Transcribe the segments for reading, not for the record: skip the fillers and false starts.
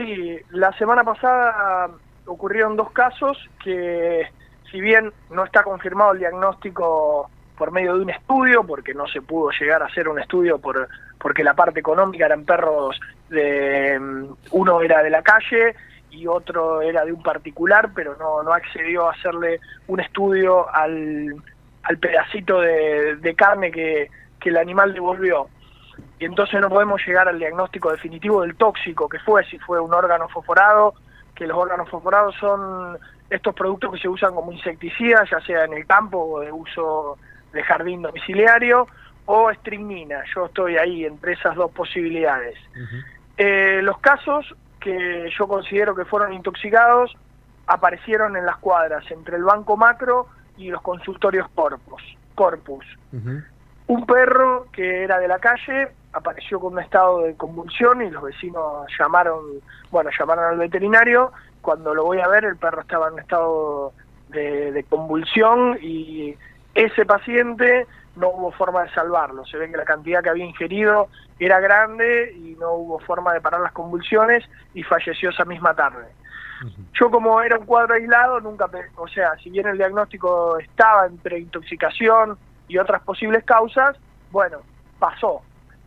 Sí, la semana pasada ocurrieron 2 casos que, si bien no está confirmado el diagnóstico por medio de un estudio, porque no se pudo llegar a hacer un estudio porque la parte económica eran perros uno era de la calle y otro era de un particular, pero no accedió a hacerle un estudio al pedacito de carne que el animal devolvió. Y entonces no podemos llegar al diagnóstico definitivo del tóxico que fue, si fue un órgano fosforado, que los órganos fosforados son estos productos que se usan como insecticidas, ya sea en el campo o de uso de jardín domiciliario, o estricnina. Yo estoy ahí entre esas 2 posibilidades. Los casos que yo considero que fueron intoxicados aparecieron en las cuadras entre el Banco Macro y los consultorios Corpus. Un perro que era de la calle apareció con un estado de convulsión y los vecinos llamaron al veterinario. Cuando lo voy a ver, el perro estaba en un estado de convulsión y ese paciente no hubo forma de salvarlo. Se ve que la cantidad que había ingerido era grande y no hubo forma de parar las convulsiones y falleció esa misma tarde. Yo, como era un cuadro aislado, si bien el diagnóstico estaba entre intoxicación y otras posibles causas, bueno, pasó.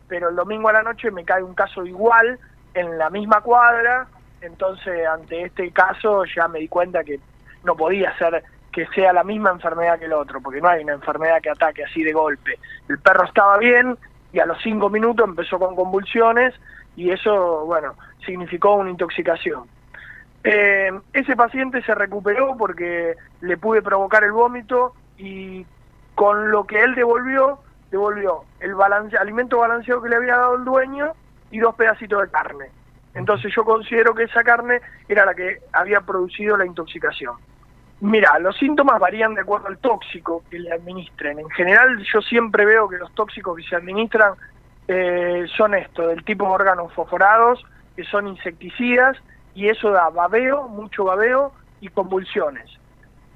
Pero el domingo a la noche me cae un caso igual en la misma cuadra, entonces ante este caso ya me di cuenta que no podía ser que sea la misma enfermedad que el otro, porque no hay una enfermedad que ataque así de golpe. El perro estaba bien y a los 5 minutos empezó con convulsiones y eso, significó una intoxicación. Ese paciente se recuperó porque le pude provocar el vómito y con lo que él devolvió el alimento balanceado que le había dado el dueño y 2 pedacitos de carne. Entonces yo considero que esa carne era la que había producido la intoxicación. Mira, los síntomas varían de acuerdo al tóxico que le administren. En general yo siempre veo que los tóxicos que se administran son del tipo órganos fosforados, que son insecticidas, y eso da babeo, mucho babeo y convulsiones.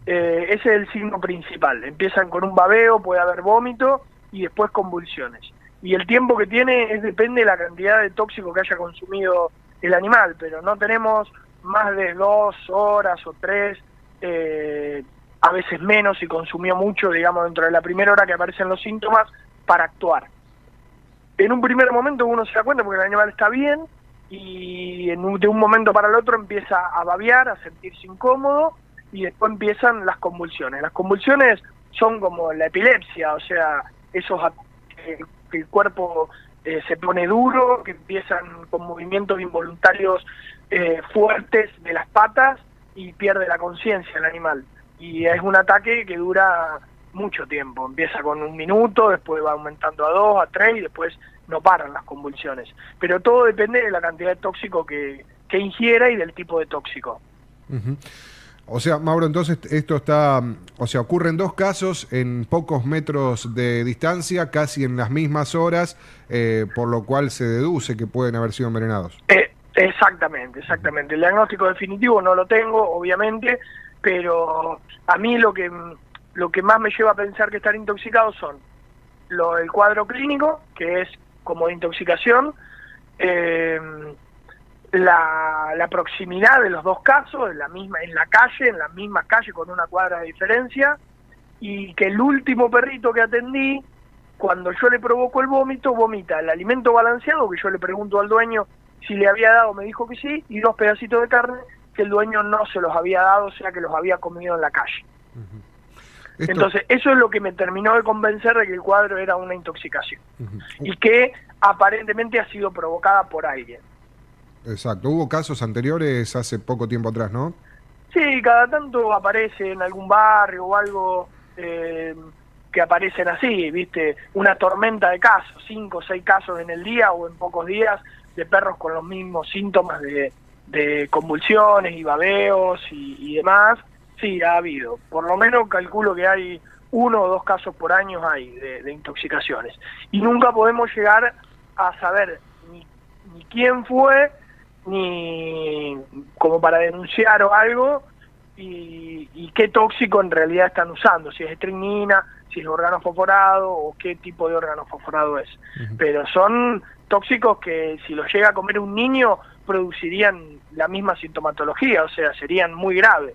Ese es el signo principal. Empiezan con un babeo, puede haber vómito y después convulsiones. Y el tiempo que tiene depende de la cantidad de tóxico que haya consumido el animal, pero no tenemos más de 2 horas o 3, a veces menos si consumió mucho, dentro de la primera hora que aparecen los síntomas, para actuar. En un primer momento uno se da cuenta porque el animal está bien y de un momento para el otro empieza a babear, a sentirse incómodo y después empiezan las convulsiones. Las convulsiones son como la epilepsia, o sea, esos que el cuerpo se pone duro, que empiezan con movimientos involuntarios fuertes de las patas y pierde la conciencia el animal. Y es un ataque que dura mucho tiempo, empieza con 1 minuto, después va aumentando a 2, a 3 y después no paran las convulsiones. Pero todo depende de la cantidad de tóxico que ingiera y del tipo de tóxico. O sea, Mauro, entonces esto ocurren 2 casos en pocos metros de distancia, casi en las mismas horas, por lo cual se deduce que pueden haber sido envenenados. Exactamente. El diagnóstico definitivo no lo tengo, obviamente, pero a mí lo que más me lleva a pensar que están intoxicados son el cuadro clínico, que es como de intoxicación, la proximidad de los 2 casos, en la misma calle con 1 cuadra de diferencia, y que el último perrito que atendí, cuando yo le provoco el vómito, vomita el alimento balanceado, que yo le pregunto al dueño si le había dado, me dijo que sí, y 2 pedacitos de carne que el dueño no se los había dado, o sea que los había comido en la calle. Entonces eso es lo que me terminó de convencer de que el cuadro era una intoxicación y que aparentemente ha sido provocada por alguien. Exacto, hubo casos anteriores hace poco tiempo atrás, ¿no? Sí, cada tanto aparece en algún barrio o algo que aparecen así, ¿viste? Una tormenta de casos, 5 o 6 casos en el día o en pocos días de perros con los mismos síntomas de convulsiones y babeos y demás. Sí, ha habido. Por lo menos calculo que hay 1 o 2 casos por año de intoxicaciones. Y nunca podemos llegar a saber ni quién fue, ni como para denunciar o algo, y qué tóxico en realidad están usando, si es estricnina, si es organofosforado o qué tipo de organofosforado es. Pero son tóxicos que si los llega a comer un niño producirían la misma sintomatología, o sea, serían muy graves.